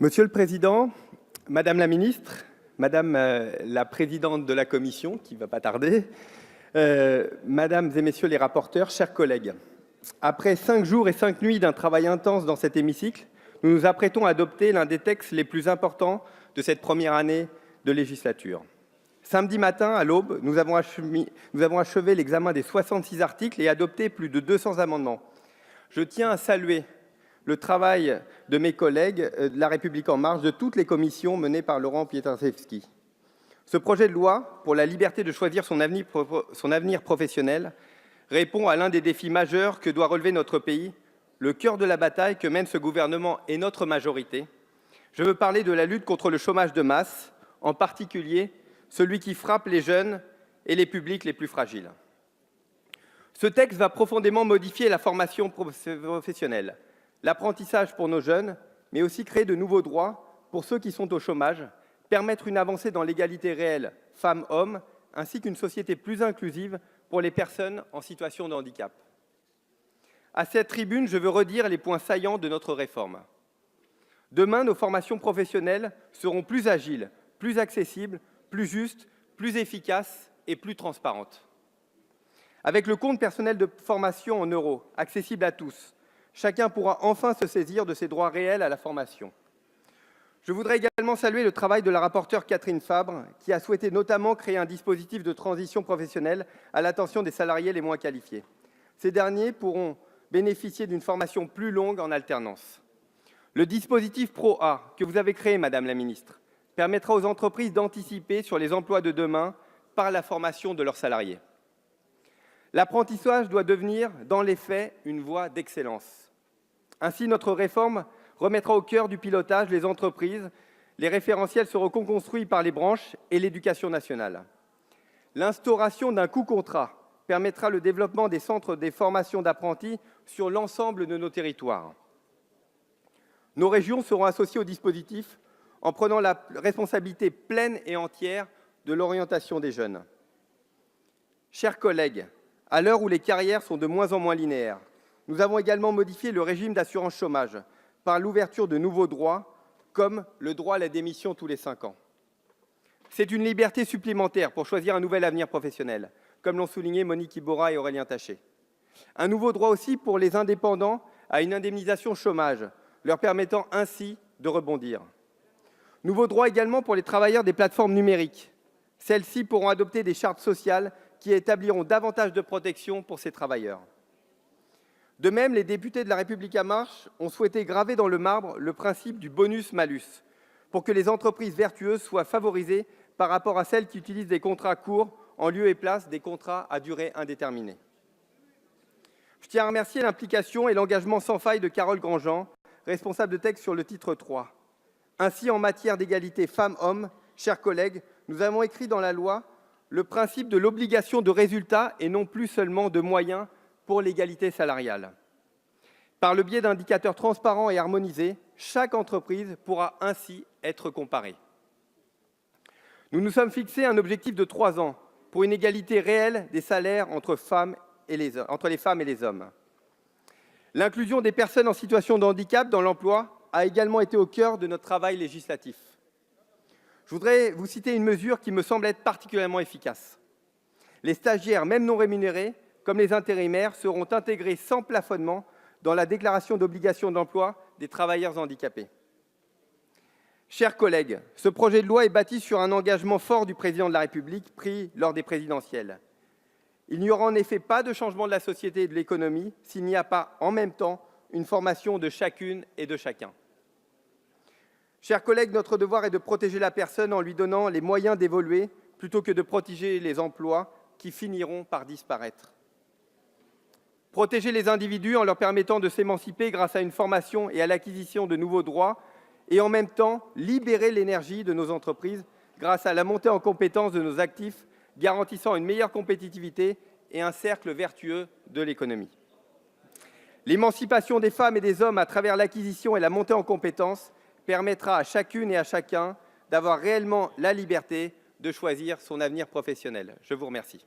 Monsieur le Président, Madame la Ministre, Madame la Présidente de la Commission, qui ne va pas tarder, Mesdames et Messieurs les rapporteurs, chers collègues, après 5 jours et 5 nuits d'un travail intense dans cet hémicycle, nous nous apprêtons à adopter l'un des textes les plus importants de cette première année de législature. Samedi matin, à l'aube, nous avons achevé l'examen des 66 articles et adopté plus de 200 amendements. Je tiens à saluer le travail de mes collègues de La République En Marche, de toutes les commissions menées par Laurent Pietraszewski. Ce projet de loi pour la liberté de choisir son avenir professionnel répond à l'un des défis majeurs que doit relever notre pays, le cœur de la bataille que mène ce gouvernement et notre majorité. Je veux parler de la lutte contre le chômage de masse, en particulier celui qui frappe les jeunes et les publics les plus fragiles. Ce texte va profondément modifier la formation professionnelle, l'apprentissage pour nos jeunes, mais aussi créer de nouveaux droits pour ceux qui sont au chômage, permettre une avancée dans l'égalité réelle femmes-hommes, ainsi qu'une société plus inclusive pour les personnes en situation de handicap. À cette tribune, je veux redire les points saillants de notre réforme. Demain, nos formations professionnelles seront plus agiles, plus accessibles, plus justes, plus efficaces et plus transparentes. Avec le compte personnel de formation en euros, accessible à tous, chacun pourra enfin se saisir de ses droits réels à la formation. Je voudrais également saluer le travail de la rapporteure Catherine Fabre, qui a souhaité notamment créer un dispositif de transition professionnelle à l'attention des salariés les moins qualifiés. Ces derniers pourront bénéficier d'une formation plus longue en alternance. Le dispositif Pro-A que vous avez créé, Madame la Ministre, permettra aux entreprises d'anticiper sur les emplois de demain par la formation de leurs salariés. L'apprentissage doit devenir, dans les faits, une voie d'excellence. Ainsi, notre réforme remettra au cœur du pilotage les entreprises. Les référentiels seront co-construits par les branches et l'éducation nationale. L'instauration d'un coût-contrat permettra le développement des centres des formations d'apprentis sur l'ensemble de nos territoires. Nos régions seront associées au dispositif en prenant la responsabilité pleine et entière de l'orientation des jeunes. Chers collègues, à l'heure où les carrières sont de moins en moins linéaires, nous avons également modifié le régime d'assurance chômage par l'ouverture de nouveaux droits, comme le droit à la démission tous les 5 ans. C'est une liberté supplémentaire pour choisir un nouvel avenir professionnel, comme l'ont souligné Monique Iborra et Aurélien Taché. Un nouveau droit aussi pour les indépendants à une indemnisation chômage, leur permettant ainsi de rebondir. Nouveau droit également pour les travailleurs des plateformes numériques. Celles-ci pourront adopter des chartes sociales qui établiront davantage de protection pour ces travailleurs. De même, les députés de La République En Marche ont souhaité graver dans le marbre le principe du bonus-malus pour que les entreprises vertueuses soient favorisées par rapport à celles qui utilisent des contrats courts en lieu et place des contrats à durée indéterminée. Je tiens à remercier l'implication et l'engagement sans faille de Carole Grandjean, responsable de texte sur le titre 3. Ainsi, en matière d'égalité femmes-hommes, chers collègues, nous avons écrit dans la loi le principe de l'obligation de résultat et non plus seulement de moyens pour l'égalité salariale. Par le biais d'indicateurs transparents et harmonisés, chaque entreprise pourra ainsi être comparée. Nous nous sommes fixé un objectif de 3 ans pour une égalité réelle des salaires entre les femmes et les hommes. L'inclusion des personnes en situation de handicap dans l'emploi a également été au cœur de notre travail législatif. Je voudrais vous citer une mesure qui me semble être particulièrement efficace. Les stagiaires, même non rémunérés, comme les intérimaires, seront intégrés sans plafonnement dans la déclaration d'obligation d'emploi des travailleurs handicapés. Chers collègues, ce projet de loi est bâti sur un engagement fort du Président de la République pris lors des présidentielles. Il n'y aura en effet pas de changement de la société et de l'économie s'il n'y a pas en même temps une formation de chacune et de chacun. Chers collègues, notre devoir est de protéger la personne en lui donnant les moyens d'évoluer plutôt que de protéger les emplois qui finiront par disparaître. Protéger les individus en leur permettant de s'émanciper grâce à une formation et à l'acquisition de nouveaux droits et en même temps libérer l'énergie de nos entreprises grâce à la montée en compétence de nos actifs garantissant une meilleure compétitivité et un cercle vertueux de l'économie. L'émancipation des femmes et des hommes à travers l'acquisition et la montée en compétences permettra à chacune et à chacun d'avoir réellement la liberté de choisir son avenir professionnel. Je vous remercie.